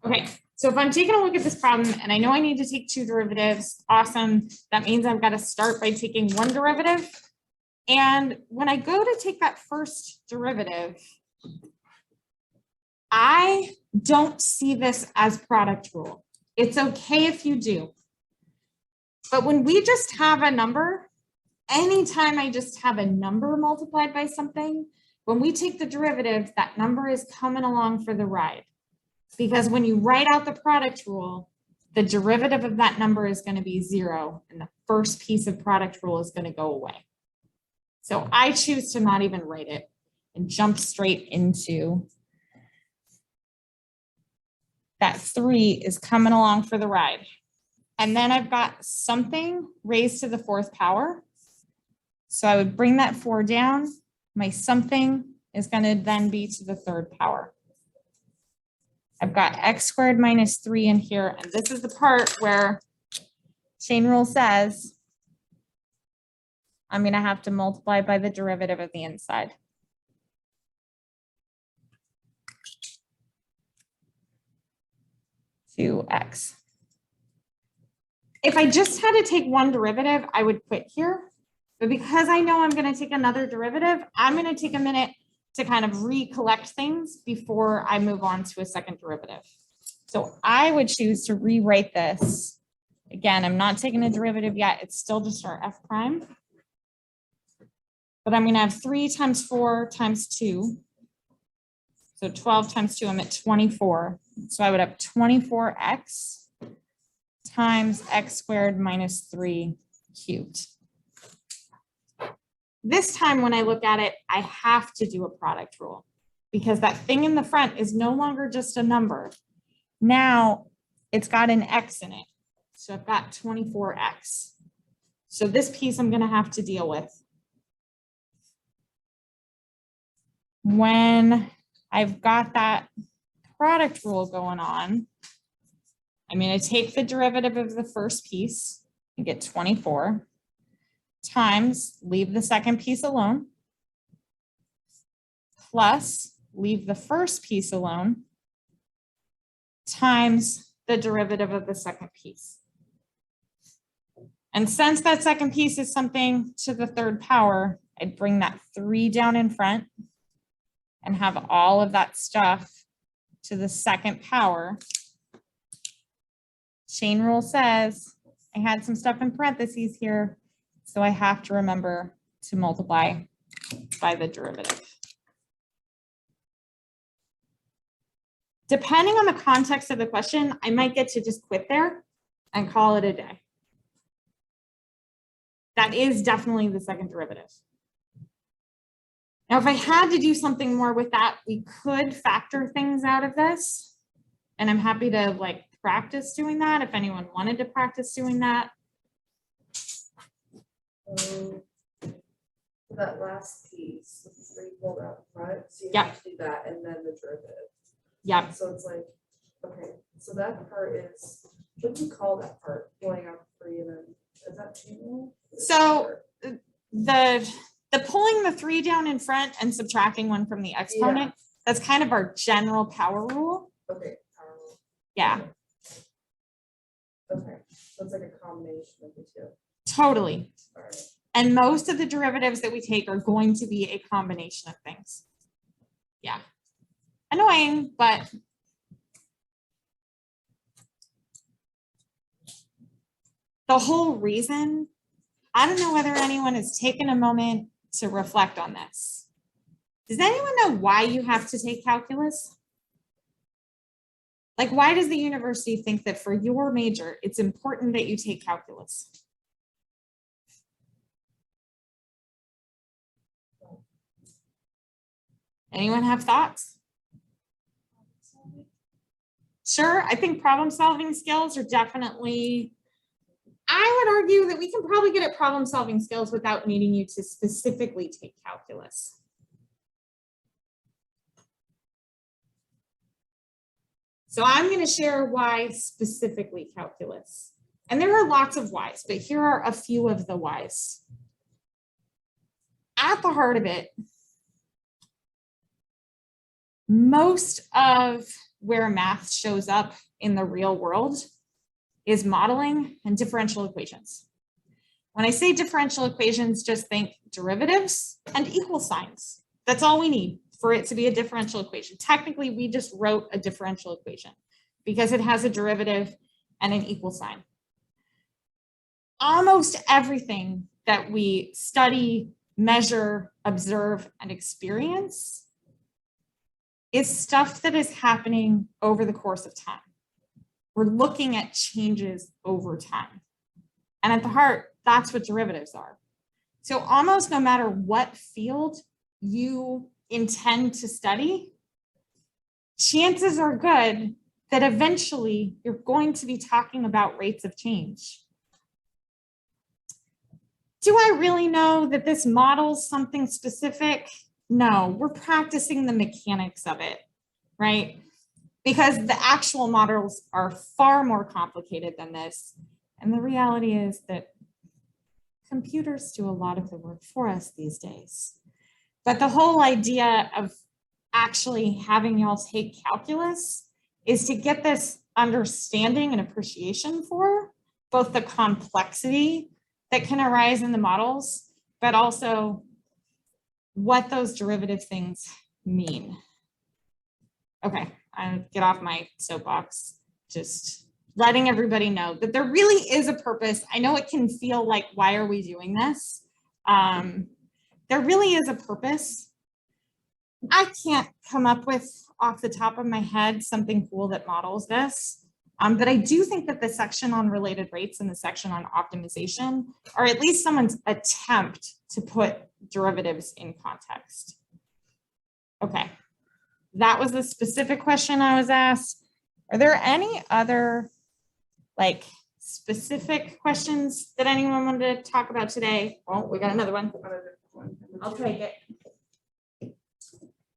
Okay, so if I'm taking a look at this problem and I know I need to take two derivatives, awesome. That means I've got to start by taking one derivative. And when I go to take that first derivative, I don't see this as product rule. It's okay if you do. But when we just have a number, anytime I just have a number multiplied by something, when we take the derivative, that number is coming along for the ride. Because when you write out the product rule, the derivative of that number is going to be 0, and the first piece of product rule is going to go away. So I choose to not even write it and jump straight into that 3 is coming along for the ride. And then I've got something raised to the 4th power. So I would bring that 4 down. My something is going to then be to the 3rd power. I've got x squared minus 3 in here. And this is the part where chain rule says I'm going to have to multiply by the derivative of the inside. To x. If I just had to take one derivative, I would quit here. But because I know I'm going to take another derivative, I'm going to take a minute to kind of recollect things before I move on to a second derivative. So I would choose to rewrite this. Again, I'm not taking a derivative yet. It's still just our f prime. But I'm going to have 3 times 4 times 2. So 12 times 2, I'm at 24. So I would have 24x times x squared minus 3 cubed. This time when I look at it, I have to do a product rule because that thing in the front is no longer just a number. Now it's got an x in it. So I've got 24x. So this piece I'm going to have to deal with. When I've got that product rule going on, I'm going to take the derivative of the first piece and get 24 times, leave the second piece alone, plus leave the first piece alone, times the derivative of the second piece. And since that second piece is something to the 3rd power, I'd bring that 3 down in front and have all of that stuff to the 2nd power. Chain rule says I had some stuff in parentheses here, so I have to remember to multiply by the derivative. Depending on the context of the question, I might get to just quit there and call it a day. That is definitely the second derivative. Now, if I had to do something more with that, we could factor things out of this. And I'm happy to like practice doing that if anyone wanted to practice doing that. So that last piece, the 3 pulled out front, so you Yep. have to do that and then the derivative. Yep. So it's like, okay, so that part is, what do you call that part? Pulling out 3 and then, is that chain rule? So the pulling the 3 down in front and subtracting 1 from the exponent, that's kind of our general power rule. Okay, power rule. Yeah. Okay, so it's like a combination of the two. Totally. All right. And most of the derivatives that we take are going to be a combination of things. Yeah. Annoying, but the whole reason, I don't know whether anyone has taken a moment to reflect on this. Does anyone know why you have to take calculus? Like, why does the university think that for your major, it's important that you take calculus? Anyone have thoughts? Sure, I think problem solving skills are definitely, I would argue that we can probably get at problem solving skills without needing you to specifically take calculus. So I'm going to share why specifically calculus. And there are lots of whys, but here are a few of the whys. At the heart of it, most of where math shows up in the real world is modeling and differential equations. When I say differential equations, just think derivatives and equal signs. That's all we need for it to be a differential equation. Technically, we just wrote a differential equation because it has a derivative and an equal sign. Almost everything that we study, measure, observe, and experience is stuff that is happening over the course of time. We're looking at changes over time. And at the heart, that's what derivatives are. So almost no matter what field you intend to study, chances are good that eventually you're going to be talking about rates of change. Do I really know that this models something specific? No, we're practicing the mechanics of it, right? Because the actual models are far more complicated than this. And the reality is that computers do a lot of the work for us these days. But the whole idea of actually having y'all take calculus is to get this understanding and appreciation for both the complexity that can arise in the models, but also what those derivative things mean. Okay, I'll get off my soapbox, just letting everybody know that there really is a purpose. I know it can feel like, why are we doing this? There really is a purpose. I can't come up with off the top of my head something cool that models this. But I do think that the section on related rates and the section on optimization are at least someone's attempt to put derivatives in context. Okay, that was the specific question I was asked. Are there any other like specific questions that anyone wanted to talk about today? Oh, we got another one. I'll take it.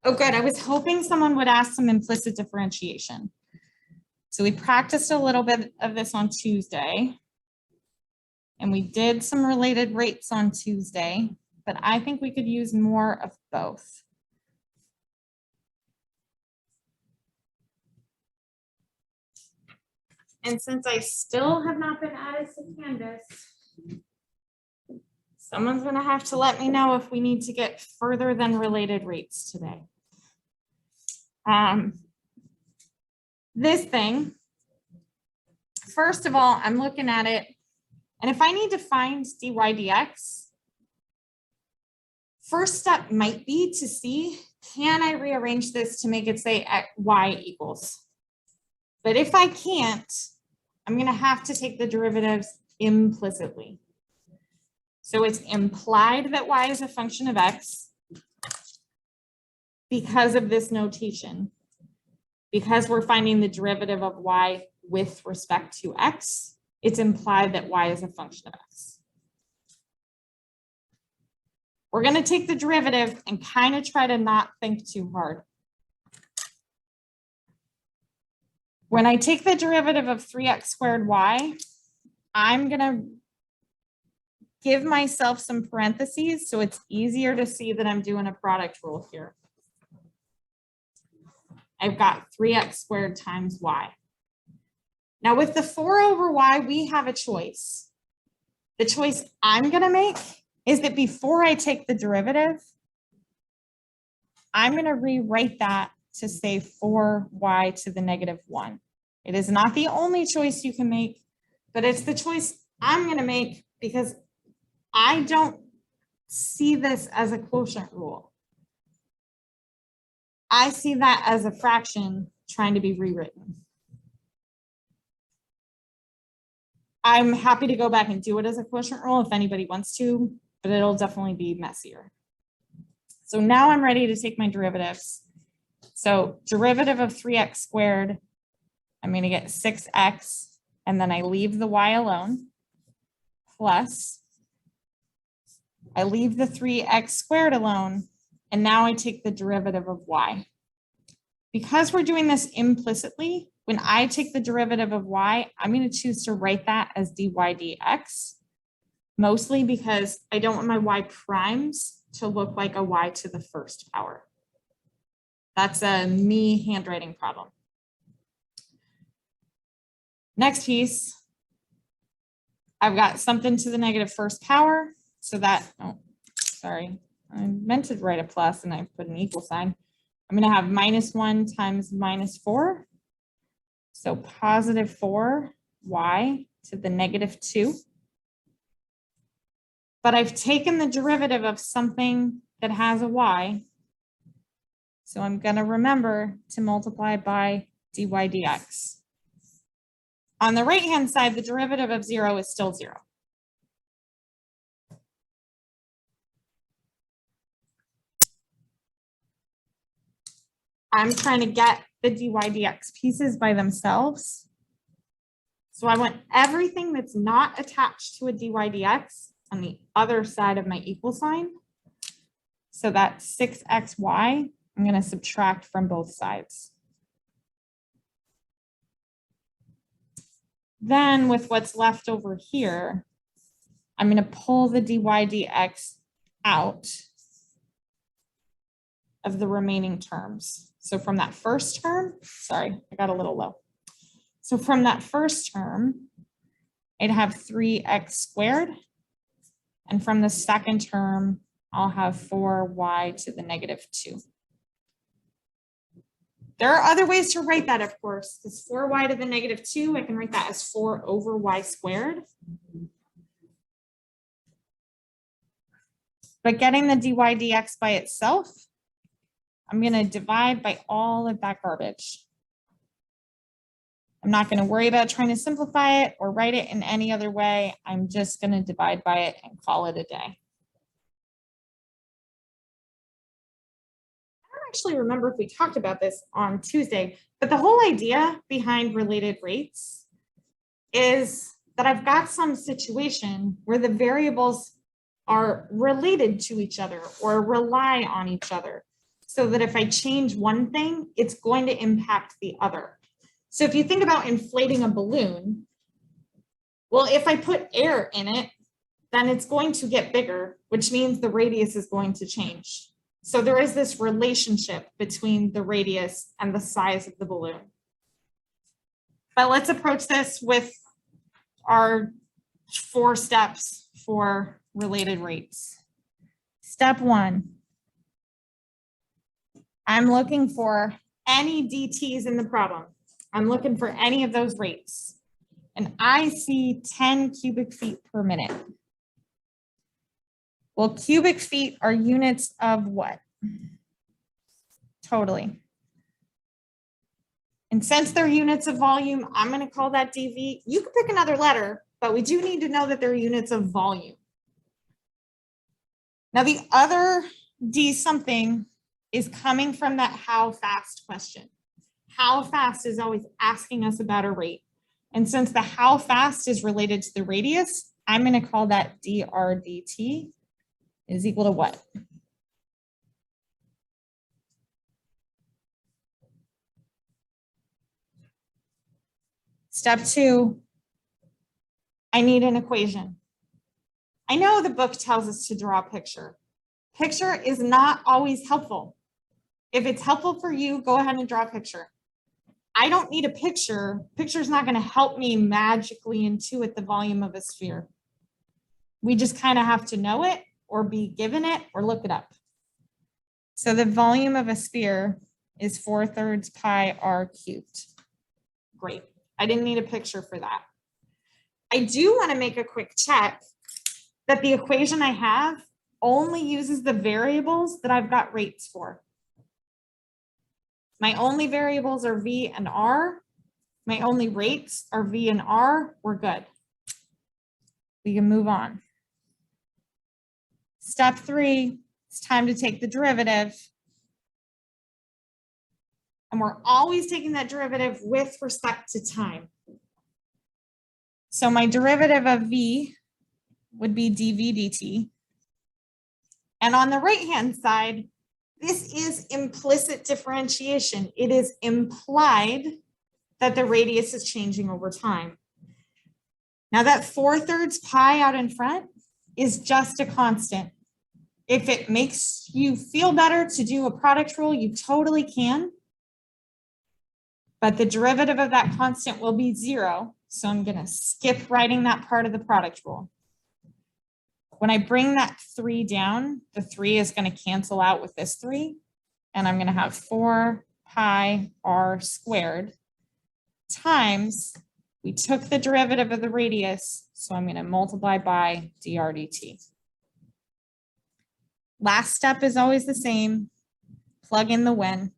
Oh, good. I was hoping someone would ask some implicit differentiation. So we practiced a little bit of this on Tuesday, and we did some related rates on Tuesday, but I think we could use more of both. And since I still have not been added to Canvas, someone's going to have to let me know if we need to get further than related rates today. This thing, first of all, I'm looking at it, and if I need to find dy dx, first step might be to see, can I rearrange this to make it say y equals? But if I can't, I'm going to have to take the derivatives implicitly. So it's implied that y is a function of x because of this notation. Because we're finding the derivative of y with respect to x, it's implied that y is a function of x. We're going to take the derivative and kind of try to not think too hard. When I take the derivative of 3x squared y, I'm going to give myself some parentheses so it's easier to see that I'm doing a product rule here. I've got 3x squared times y. Now with the 4 over y, we have a choice. The choice I'm going to make is that before I take the derivative, I'm going to rewrite that to say 4y to the negative 1. It is not the only choice you can make, but it's the choice I'm going to make because I don't see this as a quotient rule. I see that as a fraction trying to be rewritten. I'm happy to go back and do it as a quotient rule if anybody wants to, but it'll definitely be messier. So now I'm ready to take my derivatives. So derivative of 3x squared, I'm going to get 6x, and then I leave the y alone, plus I leave the 3x squared alone, and now I take the derivative of y. Because we're doing this implicitly, when I take the derivative of y, I'm going to choose to write that as dy dx, mostly because I don't want my y primes to look like a y to the first power. That's a me handwriting problem. Next piece, I've got something to the negative first power. So that, oh, sorry, I meant to write a plus and I put an equal sign. I'm going to have -1 times -4. So positive 4y to the -2. But I've taken the derivative of something that has a y. So I'm going to remember to multiply by dy dx. On the right-hand side, the derivative of 0 is still 0. I'm trying to get the dy dx pieces by themselves. So I want everything that's not attached to a dy dx on the other side of my equal sign. So that's 6xy. I'm going to subtract from both sides. Then with what's left over here, I'm going to pull the dy dx out of the remaining terms. So from that first term, sorry, I got a little low. So from that first term, I'd have 3x squared. And from the second term, I'll have 4y to the -2. There are other ways to write that, of course. Because 4y to the -2, I can write that as 4 over y squared. But getting the dy dx by itself, I'm going to divide by all of that garbage. I'm not going to worry about trying to simplify it or write it in any other way. I'm just going to divide by it and call it a day. I don't actually remember if we talked about this on Tuesday, but the whole idea behind related rates is that I've got some situation where the variables are related to each other or rely on each other, so that if I change one thing, it's going to impact the other. So if you think about inflating a balloon, well, if I put air in it, then it's going to get bigger, which means the radius is going to change. So there is this relationship between the radius and the size of the balloon. But let's approach this with our 4 steps for related rates. Step 1. I'm looking for any DTs in the problem. I'm looking for any of those rates. And I see 10 cubic feet per minute. Well, cubic feet are units of what? Totally. And since they're units of volume, I'm going to call that dV. You can pick another letter, but we do need to know that they're units of volume. Now, the other D something is coming from that how fast question. How fast is always asking us about a rate. And since the how fast is related to the radius, I'm going to call that dr dt is equal to what? Step 2, I need an equation. I know the book tells us to draw a picture. Picture is not always helpful. If it's helpful for you, go ahead and draw a picture. I don't need a picture. Picture's not going to help me magically intuit the volume of a sphere. We just kind of have to know it or be given it or look it up. So the volume of a sphere is 4/3 pi r cubed. Great. I didn't need a picture for that. I do want to make a quick check that the equation I have only uses the variables that I've got rates for. My only variables are V and R. My only rates are V and R. We're good. We can move on. Step 3, it's time to take the derivative. And we're always taking that derivative with respect to time. So my derivative of V would be dV dt. And on the right-hand side, this is implicit differentiation. It is implied that the radius is changing over time. Now that 4/3 pi out in front is just a constant. If it makes you feel better to do a product rule, you totally can. But the derivative of that constant will be 0. So I'm going to skip writing that part of the product rule. When I bring that 3 down, the 3 is going to cancel out with this 3. And I'm going to have 4 pi r squared times, we took the derivative of the radius, so I'm going to multiply by dr dt. Last step is always the same. Plug in the when.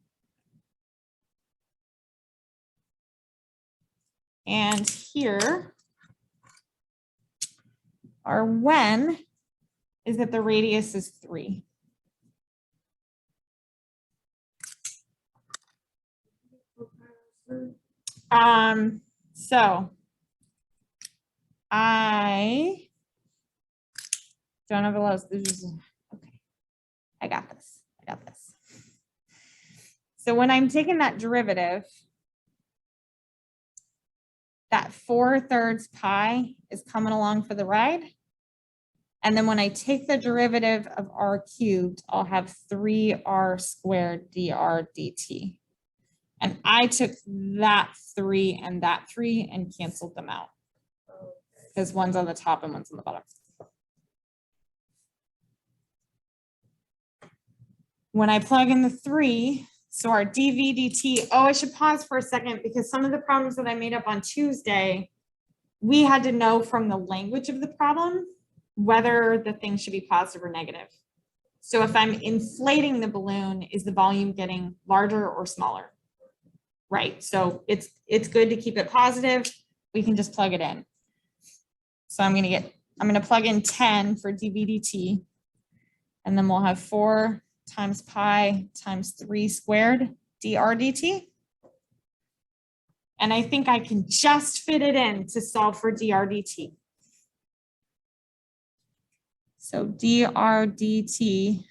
And here, our when is that the radius is 3. So I don't have a lot of, okay, I got this. So when I'm taking that derivative, that 4/3 pi is coming along for the ride. And then when I take the derivative of r cubed, I'll have 3r squared dr dt. And I took that 3 and that 3 and canceled them out because one's on the top and one's on the bottom. When I plug in the 3, so our dv dt, oh, I should pause for a second because some of the problems that I made up on Tuesday, we had to know from the language of the problem whether the thing should be positive or negative. So if I'm inflating the balloon, is the volume getting larger or smaller? Right, so it's good to keep it positive. We can just plug it in. So I'm gonna plug in 10 for dv dt, and then we'll have 4 times pi times 3 squared dr dt. And I think I can just fit it in to solve for dr dt. So dr dt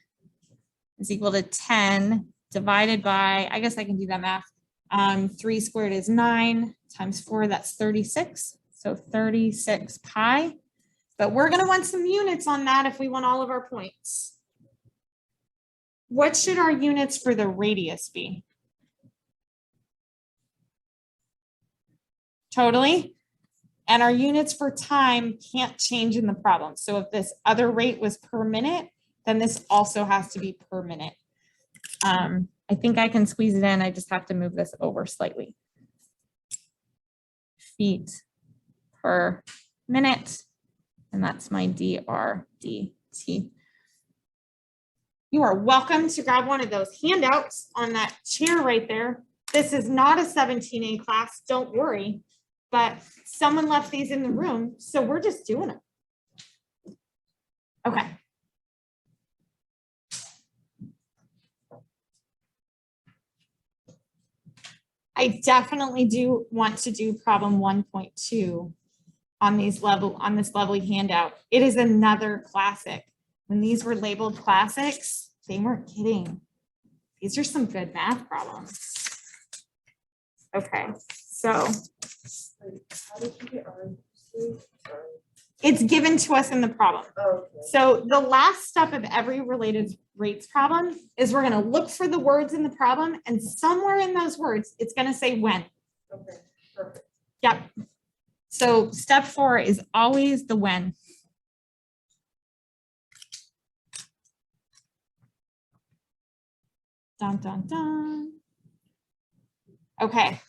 is equal to 10 divided by, I guess I can do that math. 3 squared is 9 times 4, that's 36. So 36 pi. But we're going to want some units on that if we want all of our points. What should our units for the radius be? Totally. And our units for time can't change in the problem. So if this other rate was per minute, then this also has to be per minute. I think I can squeeze it in. I just have to move this over slightly. Feet per minute. And that's my dr dt. You are welcome to grab one of those handouts on that chair right there. This is not a 17A class, don't worry, but someone left these in the room, so we're just doing them. Okay. I definitely do want to do problem 1.2 on this lovely handout. It is another classic. When these were labeled classics, they weren't kidding. These are some good math problems. Okay, so How did you get R? Sorry. it's given to us in the problem. Oh, okay. So the last step of every related rates problem is we're going to look for the words in the problem, and somewhere in those words, it's going to say when. Okay, perfect. Yep. So step 4 is always the when. Dun, dun, dun. Okay.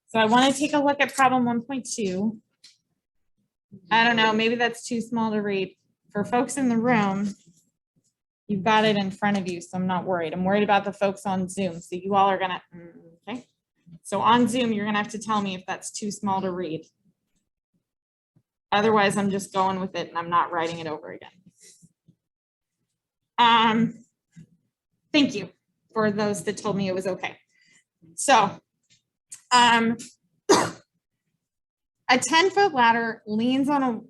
So I want to take a look at problem 1.2. I don't know, maybe that's too small to read. For folks in the room, you've got it in front of you, so I'm not worried. I'm worried about the folks on Zoom. So you all are gonna, okay. So on Zoom, you're gonna have to tell me if that's too small to read. Otherwise, I'm just going with it and I'm not writing it over again. Thank you for those that told me it was okay. So, a 10-foot ladder leans on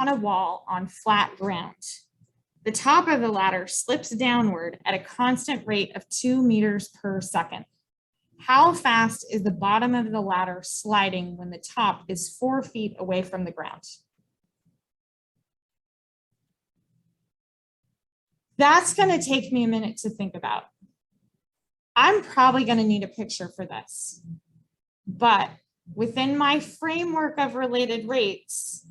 a wall on flat ground. The top of the ladder slips downward at a constant rate of 2 meters per second. How fast is the bottom of the ladder sliding when the top is 4 feet away from the ground? That's going to take me a minute to think about. I'm probably going to need a picture for this, but within my framework of related rates,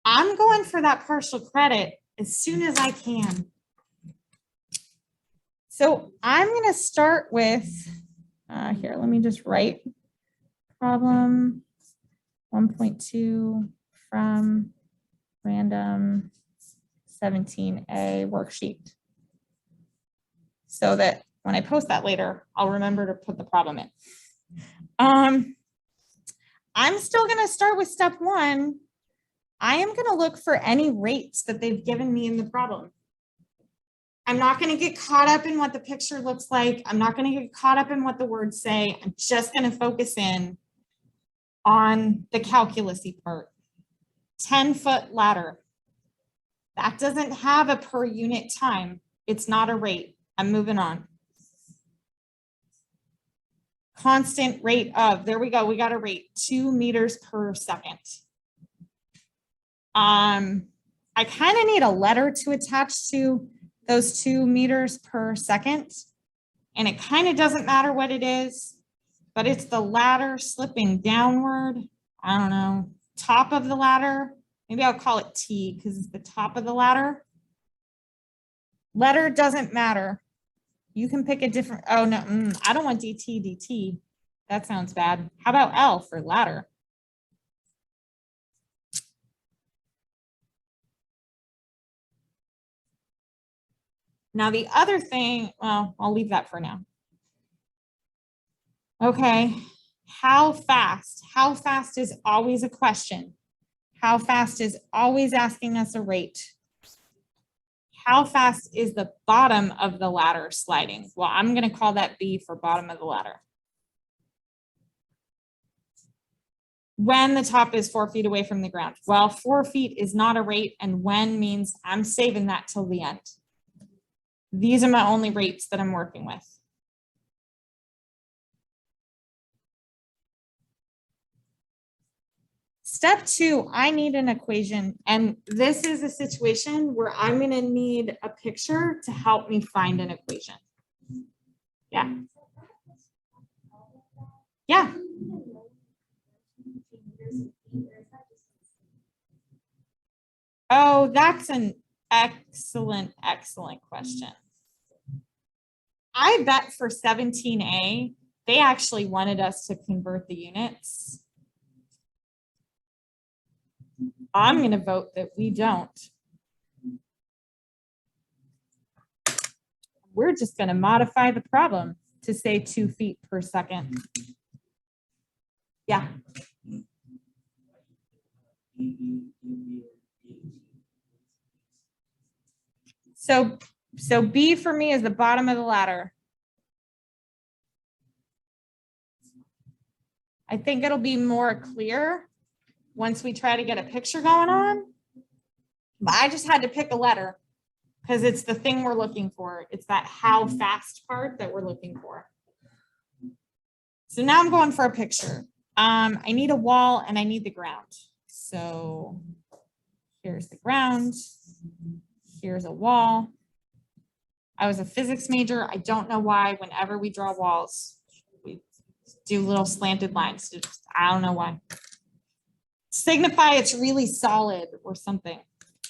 I'm going for that partial credit as soon as I can. So I'm going to start with, here, let me just write problem 1.2 from random 17A worksheet, so that when I post that later, I'll remember to put the problem in. I'm still going to start with step 1. I am going to look for any rates that they've given me in the problem. I'm not going to get caught up in what the picture looks like. I'm not going to get caught up in what the words say. I'm just going to focus in on the calculus-y part. 10-foot ladder. That doesn't have a per unit time. It's not a rate. I'm moving on. Constant rate of, there we go. We got a rate, 2 meters per second. I kind of need a letter to attach to those 2 meters per second. And it kind of doesn't matter what it is, but it's the ladder slipping downward. I don't know, top of the ladder. Maybe I'll call it T because it's the top of the ladder. Letter doesn't matter. You can pick a different, oh no, I don't want dt. That sounds bad. How about L for ladder? Now the other thing, well, I'll leave that for now. Okay, how fast? How fast is always a question. How fast is always asking us a rate. How fast is the bottom of the ladder sliding? Well, I'm going to call that B for bottom of the ladder. When the top is 4 feet away from the ground. Well, 4 feet is not a rate, and when means I'm saving that till the end. These are my only rates that I'm working with. Step 2, I need an equation, and this is a situation where I'm going to need a picture to help me find an equation. Yeah. Yeah. Oh, that's an excellent question. I bet for 17A, they actually wanted us to convert the units. I'm going to vote that we don't. We're just going to modify the problem to say 2 feet per second. Yeah. So B for me is the bottom of the ladder. I think it'll be more clear once we try to get a picture going on. But I just had to pick a letter because it's the thing we're looking for. It's that how fast part that we're looking for. So now I'm going for a picture. I need a wall and I need the ground. So here's the ground. Here's a wall. I was a physics major. I don't know why whenever we draw walls, we do little slanted lines. I don't know why. Signify it's really solid or something.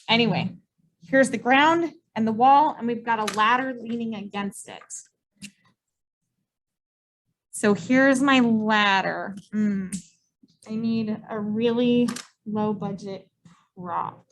Anyway, here's the ground and the wall, and we've got a ladder leaning against it. So here's my ladder. I need a really low budget prop.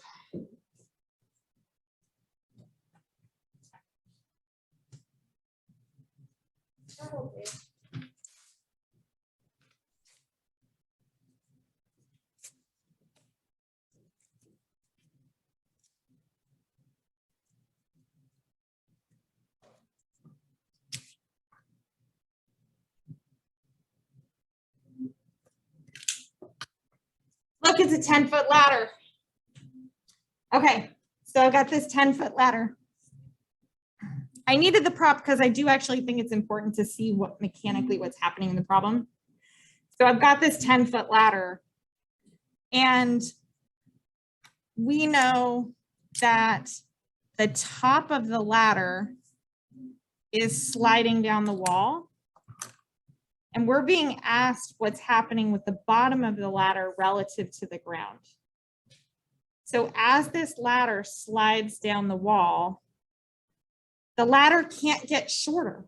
Look, it's a 10-foot ladder. Okay, so I got this 10-foot ladder. I needed the prop because I do actually think it's important to see what mechanically what's happening in the problem. So I've got this 10-foot ladder, and we know that the top of the ladder is sliding down the wall. And we're being asked what's happening with the bottom of the ladder relative to the ground. So as this ladder slides down the wall, the ladder can't get shorter.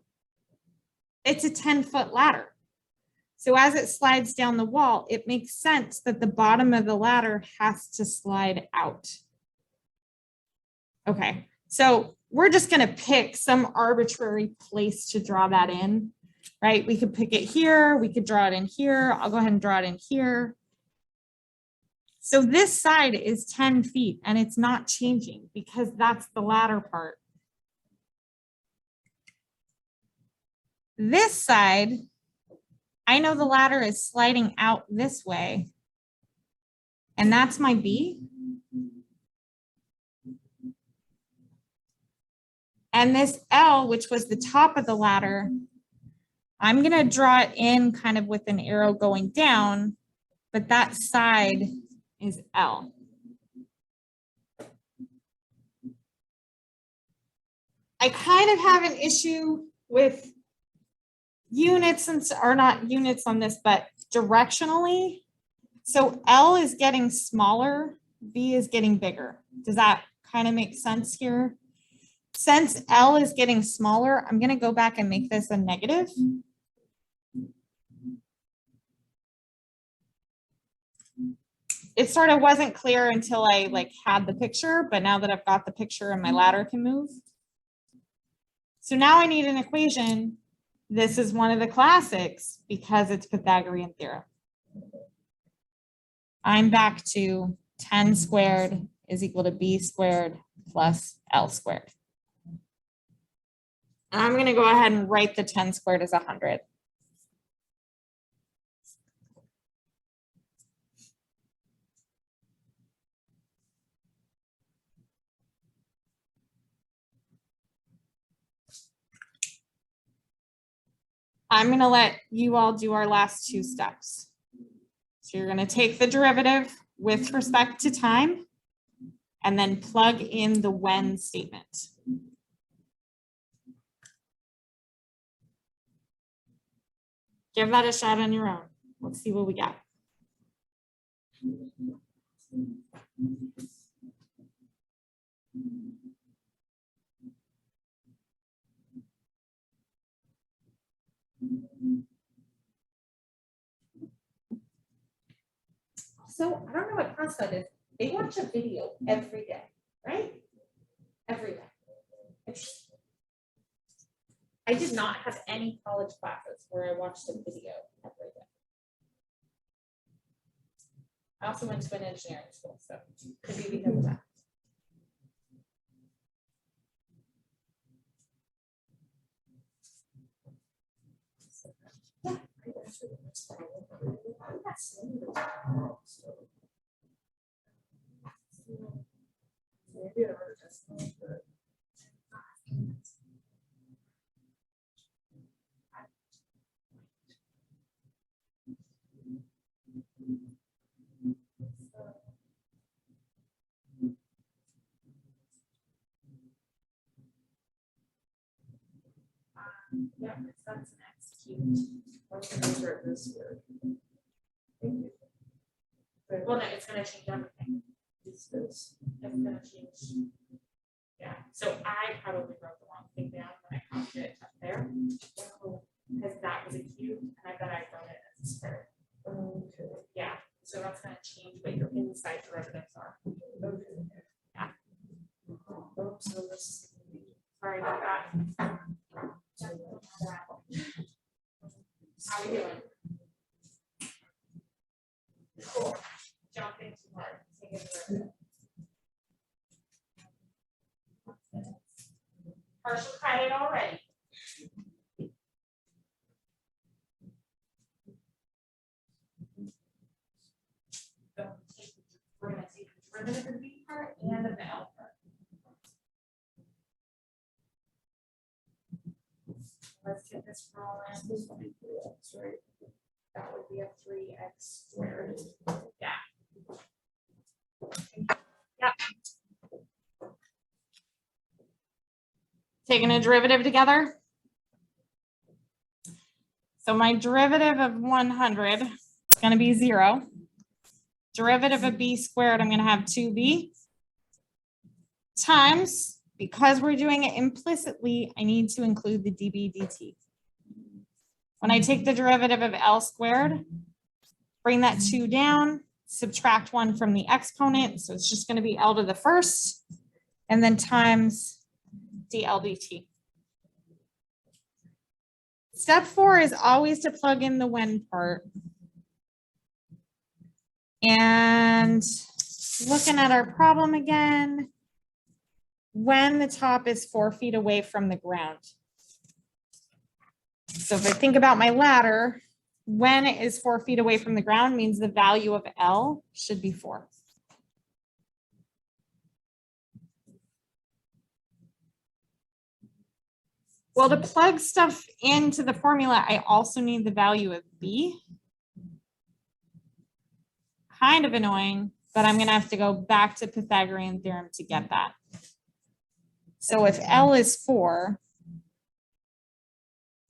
It's a 10-foot ladder. So as it slides down the wall, it makes sense that the bottom of the ladder has to slide out. Okay, so we're just going to pick some arbitrary place to draw that in, right? We could pick it here. We could draw it in here. I'll go ahead and draw it in here. So this side is 10 feet and it's not changing because that's the ladder part. This side, I know the ladder is sliding out this way, and that's my B. And this L, which was the top of the ladder, I'm going to draw it in kind of with an arrow going down, but that side is L. I kind of have an issue with units and or not units on this, but directionally. So L is getting smaller, B is getting bigger. Does that kind of make sense here? Since L is getting smaller, I'm going to go back and make this a negative. It sort of wasn't clear until I had the picture, but now that I've got the picture and my ladder can move. So now I need an equation. This is one of the classics because it's Pythagorean theorem. I'm back to 10 squared is equal to B squared plus L squared. And I'm going to go ahead and write the 10 squared as 100. I'm going to let you all do our last two steps. So you're going to take the derivative with respect to time and then plug in the when statement. Give that a shot on your own. Let's see what we got. So I don't know what class that is. They watch a video every day, right? Every day. I did not have any college classes where I watched a video every day. I also went to an engineering school, so could be because of that. Maybe I wrote this one, but Yeah, that's an X cubed. I'm gonna insert this word. Thank you. But Well, no, it's gonna change everything. it's this. It's gonna change. Yeah, so I probably wrote the wrong thing down when I copied it up there. Because that was a cube, and I bet I wrote it as a square. Okay. Yeah, so that's gonna change what your inside derivatives are. Okay. Yeah. Oh, so this is gonna be. Sorry about that. How are you doing? Cool. Jumping too hard. Take a derivative. Partial credit already. So we're gonna take the derivative of the B part and of the L part. Let's get this rolling. This would be 3x, right? That would be a 3x squared. Yeah. Yep. taking a derivative together. So my derivative of 100 is going to be 0. Derivative of b squared, I'm going to have 2b times, because we're doing it implicitly, I need to include the dB dt. When I take the derivative of L squared, bring that 2 down, subtract 1 from the exponent. So it's just going to be L to the first, and then times dL dt. Step 4 is always to plug in the when part. And looking at our problem again, when the top is 4 feet away from the ground. So if I think about my ladder, when it is 4 feet away from the ground means the value of L should be 4. Well, to plug stuff into the formula, I also need the value of B. Kind of annoying, but I'm going to have to go back to Pythagorean theorem to get that. So if L is 4,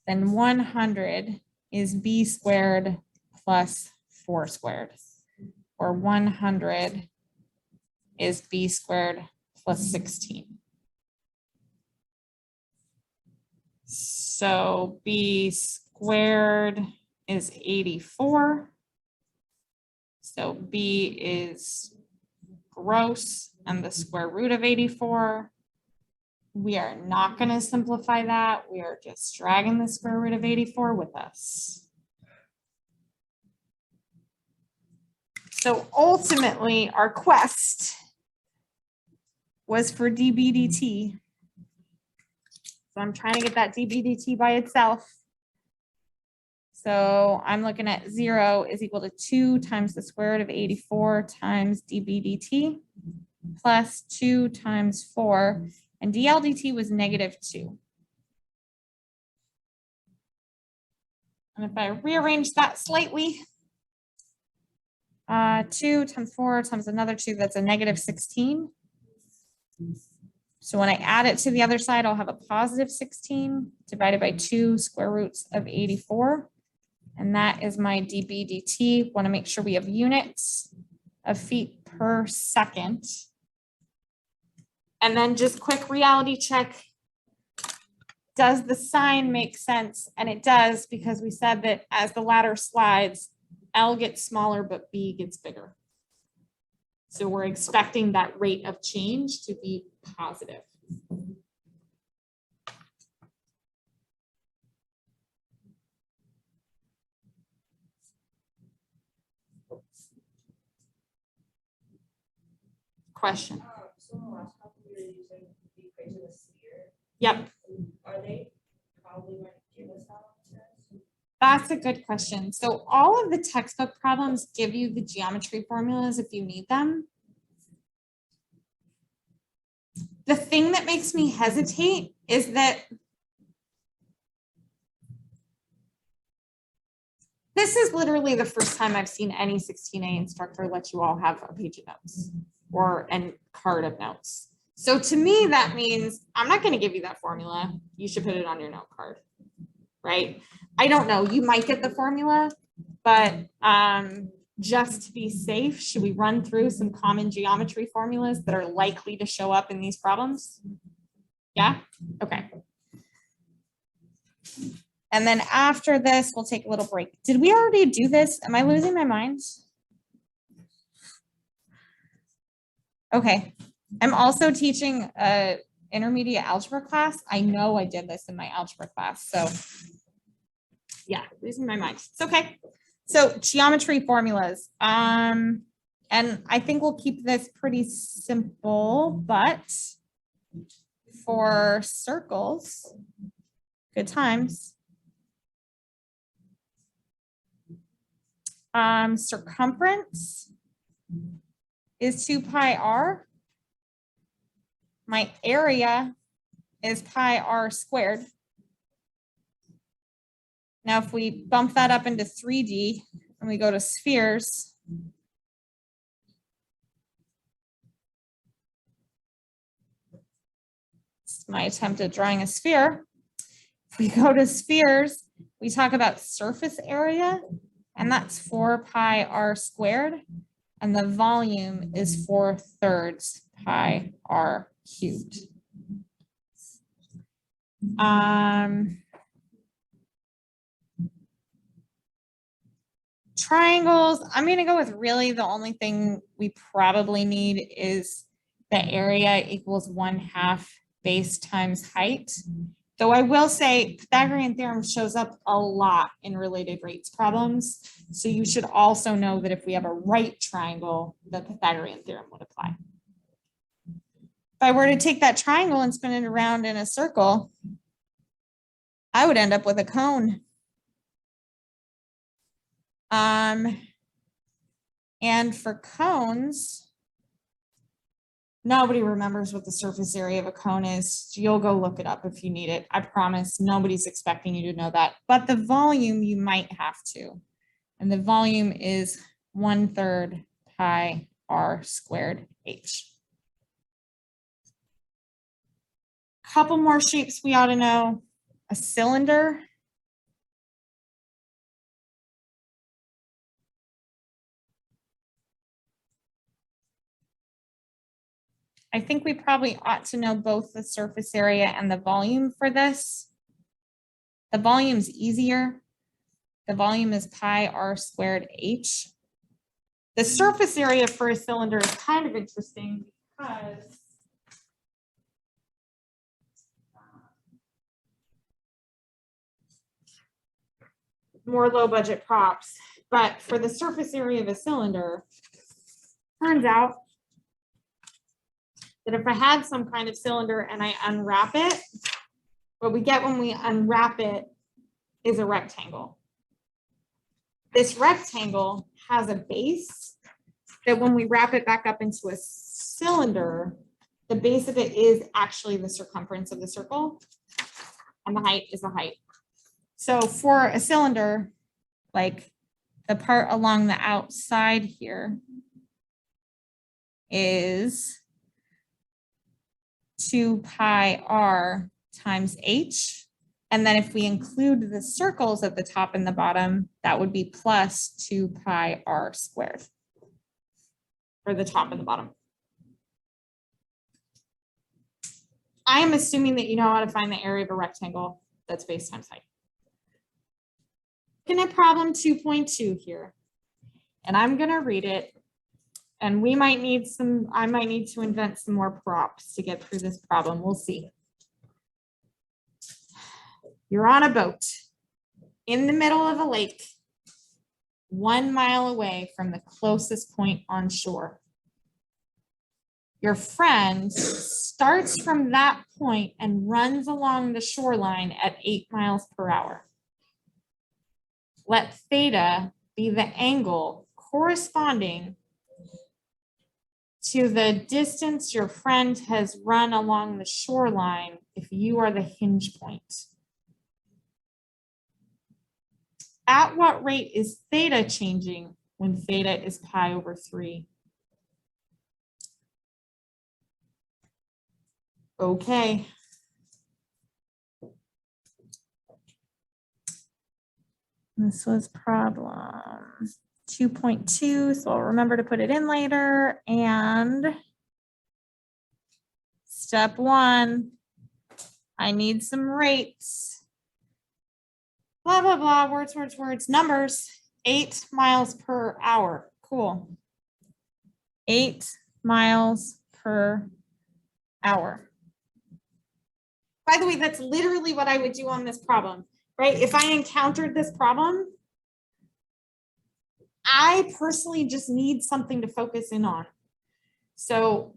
then 100 is B squared plus 4 squared, or 100 is B squared plus 16. So B squared is 84. So B is gross and the square root of 84. We are not going to simplify that. We are just dragging the square root of 84 with us. So ultimately, our quest was for dB dt. So I'm trying to get that dB dt by itself. So I'm looking at 0 is equal to 2 times the square root of 84 times dB dt plus 2 times 4. And dL dt was -2. And if I rearrange that slightly, 2 times 4 times another 2, that's a -16. So when I add it to the other side, I'll have a positive 16 divided by 2 square roots of 84. And that is my dB dt. Want to make sure we have units of feet per second. And then just quick reality check. Does the sign make sense? And it does, because we said that as the ladder slides, L gets smaller, but B gets bigger. So we're expecting that rate of change to be positive. Question. So in the last couple we were using the equation of sphere. Yep. Are they probably going to give us that on the test? That's a good question. So all of the textbook problems give you the geometry formulas if you need them. The thing that makes me hesitate is that this is literally the first time I've seen any 16A instructor let you all have a page of notes or a card of notes. So to me, that means I'm not going to give you that formula. You should put it on your note card, right? I don't know. You might get the formula, but just to be safe, should we run through some common geometry formulas that are likely to show up in these problems? Yeah? Okay. And then after this, we'll take a little break. Did we already do this? Am I losing my mind? Okay. I'm also teaching an intermediate algebra class. I know I did this in my algebra class. So yeah, losing my mind. It's okay. So geometry formulas. And I think we'll keep this pretty simple, but for circles, good times. Circumference is 2 pi r. My area is pi r squared. Now, if we bump that up into 3D and we go to spheres, It's my attempt at drawing a sphere. If we go to spheres, we talk about surface area, and that's 4 pi r squared, and the volume is 4/3 pi r cubed. Triangles, I'm going to go with really the only thing we probably need is the area equals 1/2 base times height. Though I will say Pythagorean theorem shows up a lot in related rates problems. So you should also know that if we have a right triangle, the Pythagorean theorem would apply. If I were to take that triangle and spin it around in a circle, I would end up with a cone. And for cones, nobody remembers what the surface area of a cone is. You'll go look it up if you need it. I promise nobody's expecting you to know that, but the volume you might have to. And the volume is 1/3 pi r squared h. Couple more shapes we ought to know. A cylinder. I think we probably ought to know both the surface area and the volume for this. The volume's easier. The volume is pi r squared h. The surface area for a cylinder is kind of interesting because more low budget props, but for the surface area of a cylinder, turns out that if I had some kind of cylinder and I unwrap it, what we get when we unwrap it is a rectangle. This rectangle has a base that when we wrap it back up into a cylinder, the base of it is actually the circumference of the circle, and the height is the height. So for a cylinder, like the part along the outside here is 2 pi r times h. And then if we include the circles at the top and the bottom, that would be plus 2 pi r squared for the top and the bottom. I am assuming that you know how to find the area of a rectangle that's base times height. Looking at problem 2.2 here, and I'm going to read it. And we might need some, I might need to invent some more props to get through this problem. We'll see. You're on a boat in the middle of a lake, 1 mile away from the closest point on shore. Your friend starts from that point and runs along the shoreline at 8 miles per hour. Let theta be the angle corresponding to the distance your friend has run along the shoreline if you are the hinge point. At what rate is theta changing when theta is pi over 3? Okay. This was problem 2.2, so I'll remember to put it in later. And step 1, I need some rates. Blah, blah, blah, words, words, words, numbers, 8 miles per hour. Cool. 8 miles per hour. By the way, that's literally what I would do on this problem, right? If I encountered this problem, I personally just need something to focus in on. So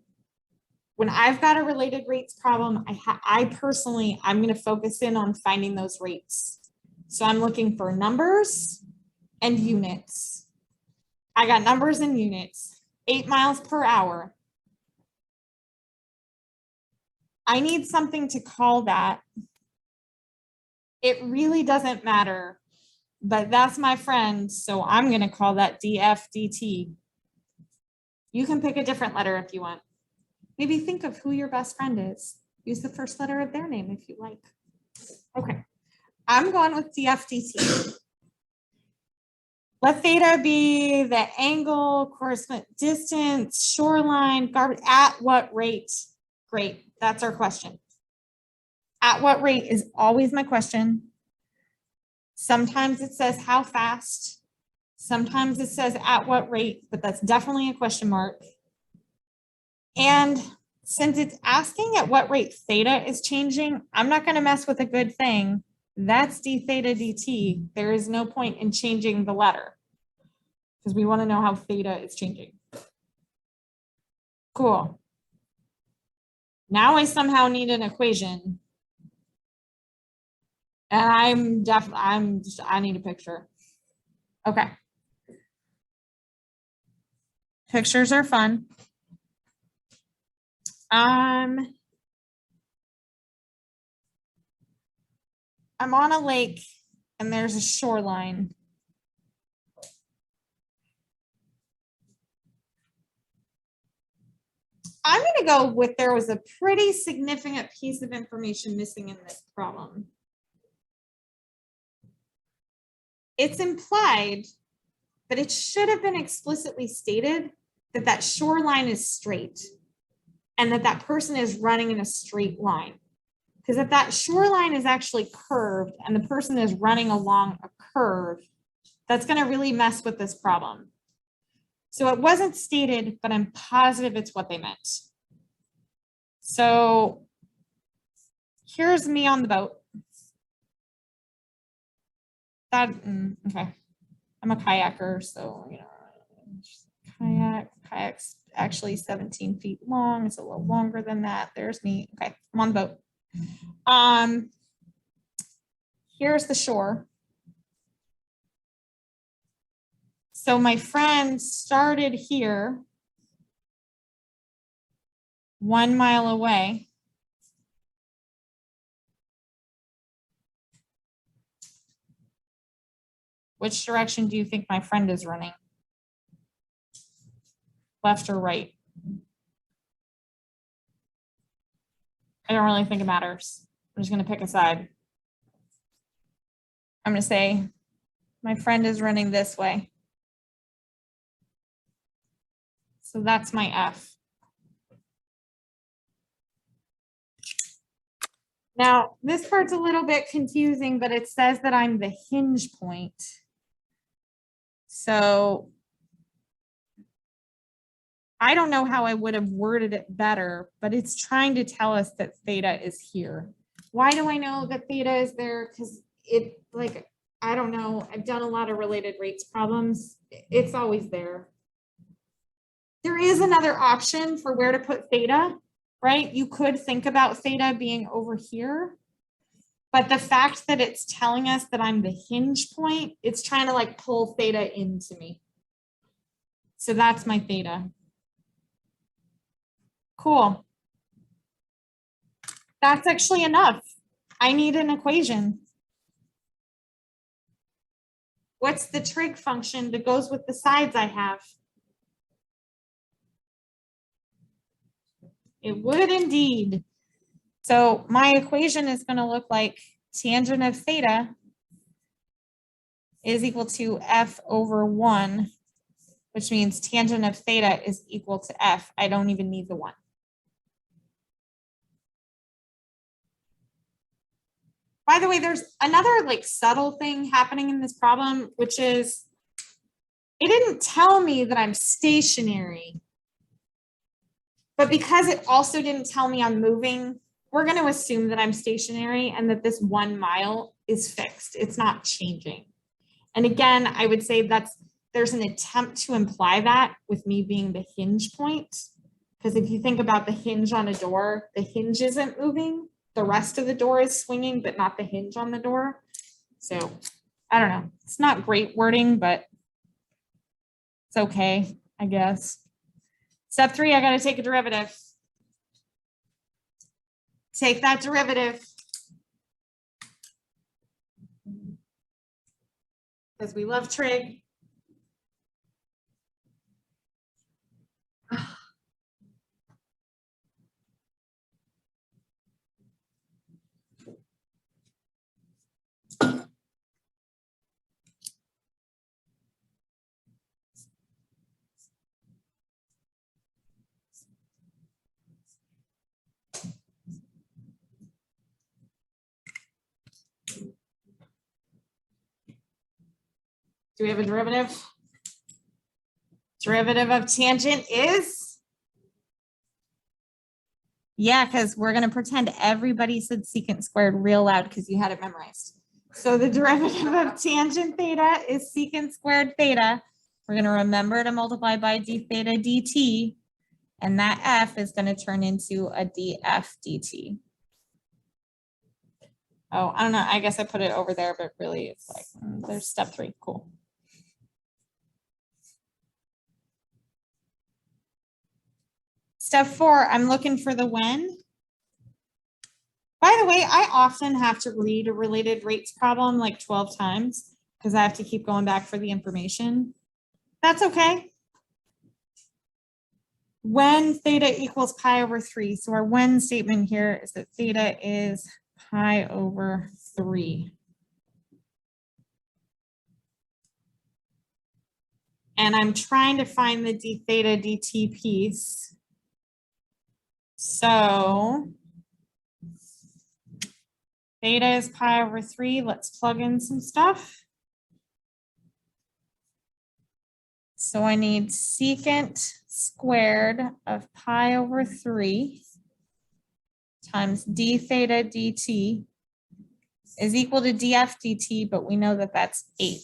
when I've got a related rates problem, I'm going to focus in on finding those rates. So I'm looking for numbers and units. I got numbers and units, 8 miles per hour. I need something to call that. It really doesn't matter, but that's my friend, so I'm going to call that df dt. You can pick a different letter if you want. Maybe think of who your best friend is. Use the first letter of their name if you like. Okay, I'm going with df/dt. Let theta be the angle, corresponding distance, shoreline, garbage, at what rate? Great, that's our question. At what rate is always my question. Sometimes it says how fast. Sometimes it says at what rate, but that's definitely a question mark. And since it's asking at what rate theta is changing, I'm not going to mess with a good thing. That's d theta dt. There is no point in changing the letter because we want to know how theta is changing. Cool. Now I somehow need an equation. And I need a picture. Okay. Pictures are fun. I'm on a lake and there's a shoreline. I'm going to go with there was a pretty significant piece of information missing in this problem. It's implied, but it should have been explicitly stated that that shoreline is straight and that that person is running in a straight line. Because if that shoreline is actually curved and the person is running along a curve, that's going to really mess with this problem. So it wasn't stated, but I'm positive it's what they meant. So here's me on the boat. Okay. I'm a kayaker, so you know, kayak's actually 17 feet long. It's a little longer than that. There's me. Okay, I'm on the boat. Here's the shore. So my friend started here 1 mile away. Which direction do you think my friend is running? Left or right? I don't really think it matters. I'm just going to pick a side. I'm going to say my friend is running this way. So that's my F. Now, this part's a little bit confusing, but it says that I'm the hinge point. So I don't know how I would have worded it better, but it's trying to tell us that theta is here. Why do I know that theta is there? Because it, like, I don't know. I've done a lot of related rates problems. It's always there. There is another option for where to put theta, right? You could think about theta being over here, but the fact that it's telling us that I'm the hinge point, it's trying to like pull theta into me. So that's my theta. Cool. That's actually enough. I need an equation. What's the trig function that goes with the sides I have? It would indeed. So my equation is going to look like tangent of theta is equal to F over 1, which means tangent of theta is equal to F. I don't even need the 1. By the way, there's another like subtle thing happening in this problem, which is it didn't tell me that I'm stationary. But because it also didn't tell me I'm moving, we're going to assume that I'm stationary and that this 1 mile is fixed. It's not changing. And again, I would say there's an attempt to imply that with me being the hinge point. Because if you think about the hinge on a door, the hinge isn't moving. The rest of the door is swinging, but not the hinge on the door. So I don't know. It's not great wording, but it's okay, I guess. Step 3, I got to take a derivative. Take that derivative. Because we love trig. Do we have a derivative? Derivative of tangent is? Yeah, because we're going to pretend everybody said secant squared real loud because you had it memorized. So the derivative of tangent theta is secant squared theta. We're going to remember to multiply by d theta dt. And that f is going to turn into a df dt. Oh, I don't know. I guess I put it over there, but really it's like, there's step 3. Cool. Step 4, I'm looking for the when. By the way, I often have to read a related rates problem like 12 times because I have to keep going back for the information. That's okay. When theta equals pi over 3. So our when statement here is that theta is pi over 3. And I'm trying to find the d theta dt piece. So theta is pi over 3. Let's plug in some stuff. So I need secant squared of pi over 3 times d theta dt is equal to df dt, but we know that that's 8.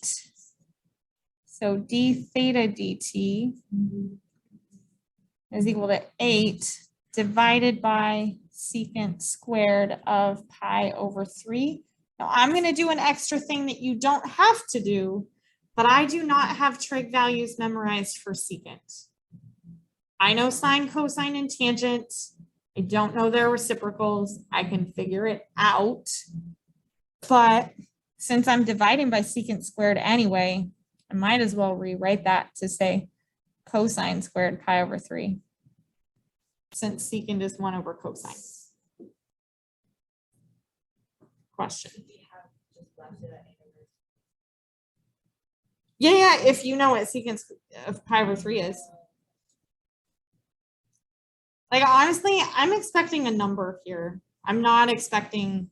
So d theta dt is equal to 8 divided by secant squared of pi over 3. Now I'm going to do an extra thing that you don't have to do, but I do not have trig values memorized for secant. I know sine, cosine, and tangent. I don't know their reciprocals. I can figure it out. But since I'm dividing by secant squared anyway, I might as well rewrite that to say cosine squared pi over 3. Since secant is 1 over cosine. Question. Yeah, if you know what secant of pi over 3 is. Like, honestly, I'm expecting a number here. I'm not expecting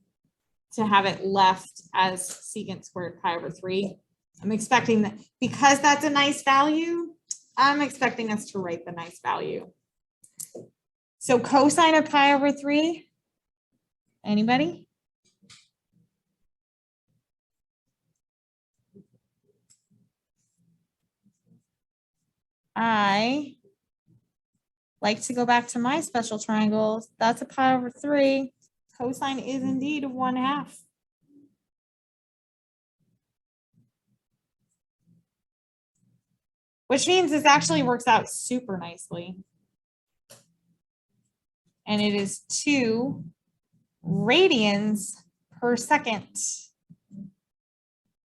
to have it left as secant squared pi over 3. I'm expecting that because that's a nice value, I'm expecting us to write the nice value. So cosine of pi over 3, anybody? I like to go back to my special triangles. That's a pi over 3. Cosine is indeed 1/2. Which means this actually works out super nicely. And it is 2 radians per second.